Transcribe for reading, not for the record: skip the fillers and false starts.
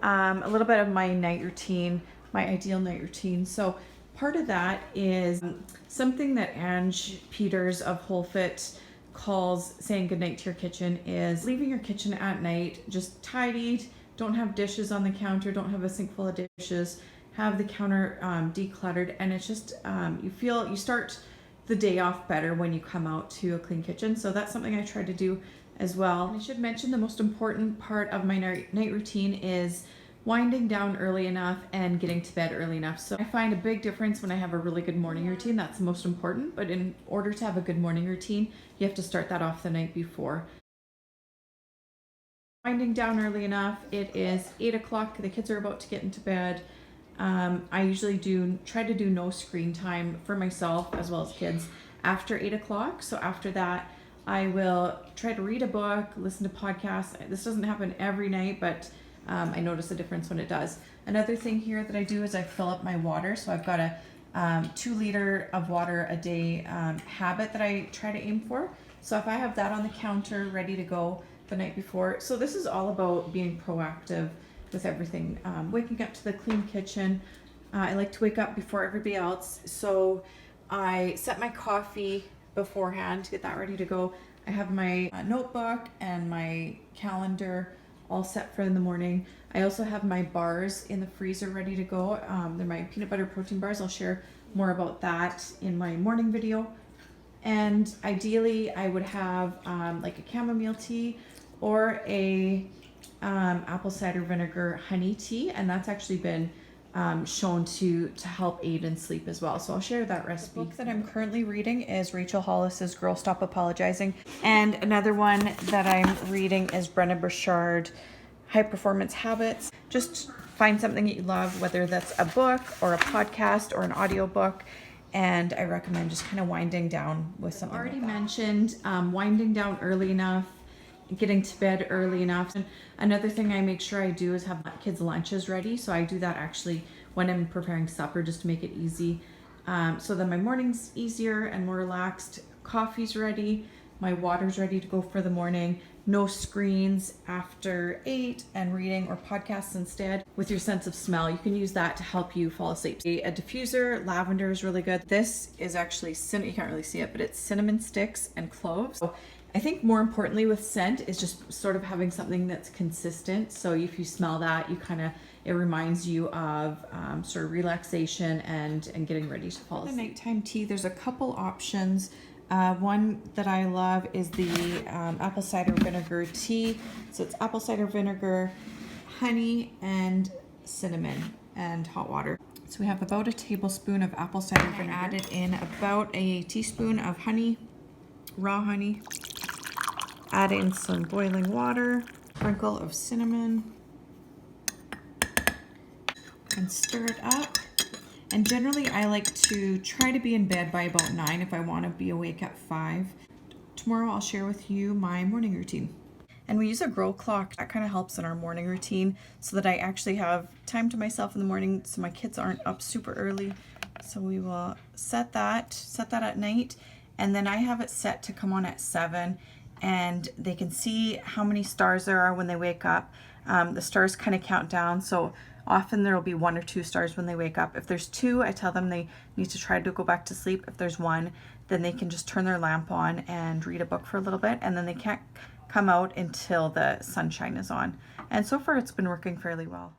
a little bit of my night routine, my ideal night routine. So part of that is something that Ange Peters of WholeFit calls saying goodnight to your kitchen is leaving your kitchen at night just tidied. Don't have dishes on the counter, don't have a sink full of dishes, have the counter decluttered, and it's just you start the day off better when you come out to a clean kitchen. So that's something I try to do as well. And I should mention the most important part of my night routine is winding down early enough and getting to bed early enough. So I find a big difference when I have a really good morning routine. That's the most important, but in order to have a good morning routine, you have to start that off the night before. Winding down early enough, it is 8 o'clock, the kids are about to get into bed. I usually try to do no screen time for myself as well as kids after 8 o'clock. So after that, I will try to read a book, listen to podcasts. This doesn't happen every night, but I notice a difference when it does. Another thing here that I do is I fill up my water. So I've got a 2 liter of water a day habit that I try to aim for. So if I have that on the counter ready to go the night before. So this is all about being proactive with everything. Waking up to the clean kitchen. I like to wake up before everybody else. So I set my coffee beforehand to get that ready to go. I have my notebook and my calendar all set for in the morning. I also have my bars in the freezer ready to go. They're my peanut butter protein bars. I'll share more about that in my morning video. And ideally I would have like a chamomile tea or a apple cider vinegar honey tea, and that's actually been shown to help aid in sleep as well. So I'll share that recipe. The book that I'm currently reading is Rachel Hollis's Girl Stop Apologizing. And another one that I'm reading is Brendon Burchard, High Performance Habits. Just find something that you love, whether that's a book or a podcast or an audiobook. And I recommend just kind of winding down with something. I've already mentioned winding down early enough, getting to bed early enough. And another thing I make sure I do is have kids' lunches ready. So I do that actually when I'm preparing supper, just to make it easy. So then my morning's easier and more relaxed. Coffee's ready, my water's ready to go for the morning. No screens after 8 and reading or podcasts instead. With your sense of smell, you can use that to help you fall asleep. A diffuser, lavender is really good. This is actually you can't really see it, but it's cinnamon sticks and cloves. So I think more importantly with scent is just sort of having something that's consistent. So if you smell that, it reminds you of sort of relaxation and getting ready to fall asleep. The nighttime tea, there's a couple options. One that I love is the apple cider vinegar tea. So it's apple cider vinegar, honey, and cinnamon and hot water. So we have about a tablespoon of apple cider vinegar. I added in about a teaspoon of honey, raw honey. Add in some boiling water, sprinkle of cinnamon, and stir it up. And generally I like to try to be in bed by about 9 if I want to be awake at 5. Tomorrow I'll share with you my morning routine. And we use a grow clock. That kind of helps in our morning routine so that I actually have time to myself in the morning so my kids aren't up super early. So we will set that at night, and then I have it set to come on at 7. And they can see how many stars there are when they wake up. The stars kind of count down, so often there will be 1 or 2 stars when they wake up. If there's 2, I tell them they need to try to go back to sleep. If there's 1, then they can just turn their lamp on and read a book for a little bit, and then they can't come out until the sunshine is on. And so far it's been working fairly well.